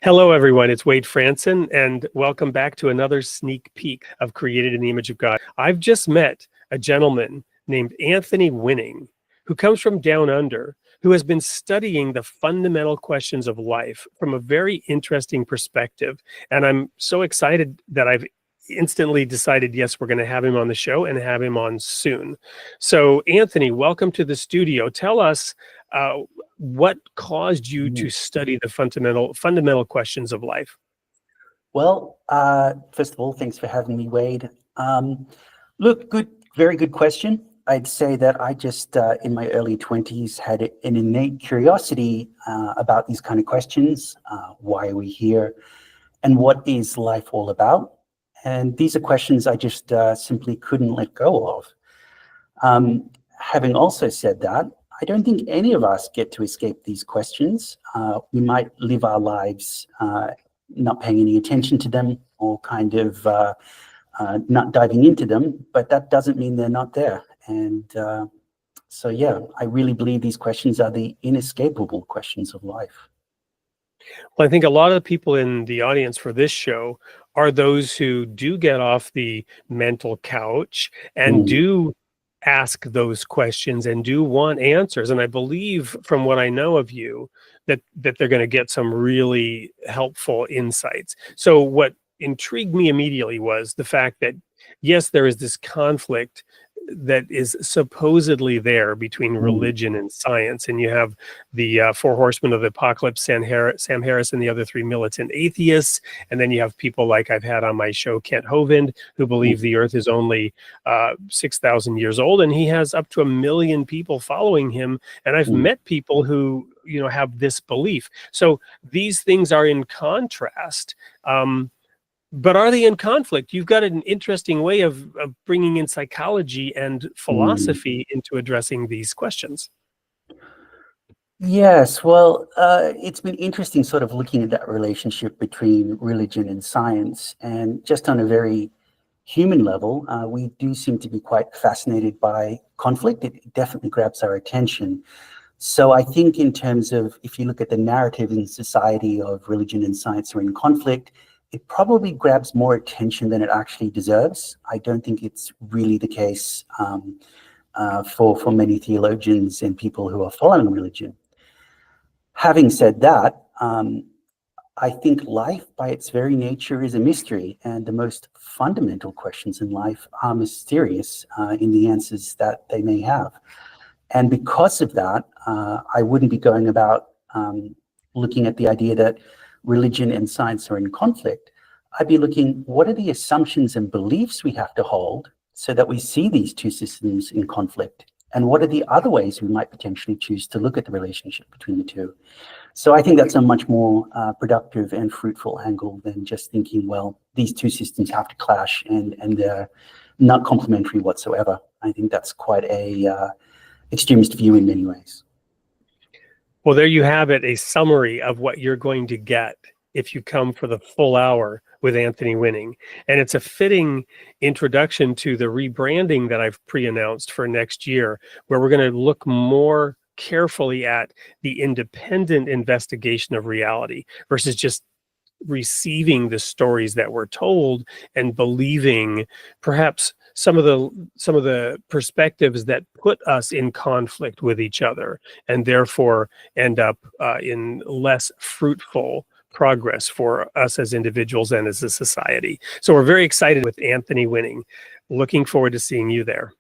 Hello, everyone. It's Wade Franson, and welcome back to another sneak peek of Created in the Image of God. I've just met a gentleman named Anthony Winning, who comes from down under, who has been studying the fundamental questions of life from a very interesting perspective. And I'm so excited that I've instantly decided, yes, we're going to have him on the show and have him on soon. So, Anthony, welcome to the studio. Tell us what caused you to study the fundamental questions of life? Well, first of all, thanks for having me, Wade. Look, very good question. I'd say that I just, in my early 20s, had an innate curiosity about these kind of questions. Why are we here? And what is life all about? And these are questions I just simply couldn't let go of. Having also said that, I don't think any of us get to escape these questions. We might live our lives not paying any attention to them or kind of not diving into them, but that doesn't mean they're not there. And so, yeah, I really believe these questions are the inescapable questions of life. Well, I think a lot of the people in the audience for this show are those who do get off the mental couch and do ask those questions and do want answers. And I believe, from what I know of you, that they're going to get some really helpful insights. So what intrigued me immediately was the fact that, yes, there is this conflict that is supposedly there between religion and science. And you have the four horsemen of the apocalypse, Sam Harris and the other three militant atheists. And then you have people like I've had on my show, Kent Hovind, who believe the earth is only 6,000 years old. And he has up to 1 million people following him. And I've met people who, have this belief. So these things are in contrast. But are they in conflict? You've got an interesting way of bringing in psychology and philosophy into addressing these questions. Yes, well, it's been interesting sort of looking at that relationship between religion and science. And just on a very human level, we do seem to be quite fascinated by conflict. It definitely grabs our attention. So I think in terms of, if you look at the narrative in society of religion and science are in conflict, it probably grabs more attention than it actually deserves. I don't think it's really the case for many theologians and people who are following religion. Having said that, I think life by its very nature is a mystery, and the most fundamental questions in life are mysterious in the answers that they may have. And because of that, I wouldn't be going about looking at the idea that religion and science are in conflict. I'd be looking, what are the assumptions and beliefs we have to hold so that we see these two systems in conflict? And what are the other ways we might potentially choose to look at the relationship between the two? So I think that's a much more productive and fruitful angle than just thinking, well, these two systems have to clash and they're not complementary whatsoever. I think that's quite a extremist view in many ways. Well, there you have it, a summary of what you're going to get if you come for the full hour with Anthony Winning. And it's a fitting introduction to the rebranding that I've pre-announced for next year, where we're going to look more carefully at the independent investigation of reality versus just receiving the stories that we're told and believing perhaps some of the perspectives that put us in conflict with each other and therefore end up in less fruitful progress for us as individuals and as a society. So we're very excited with Anthony Winning. Looking forward to seeing you there.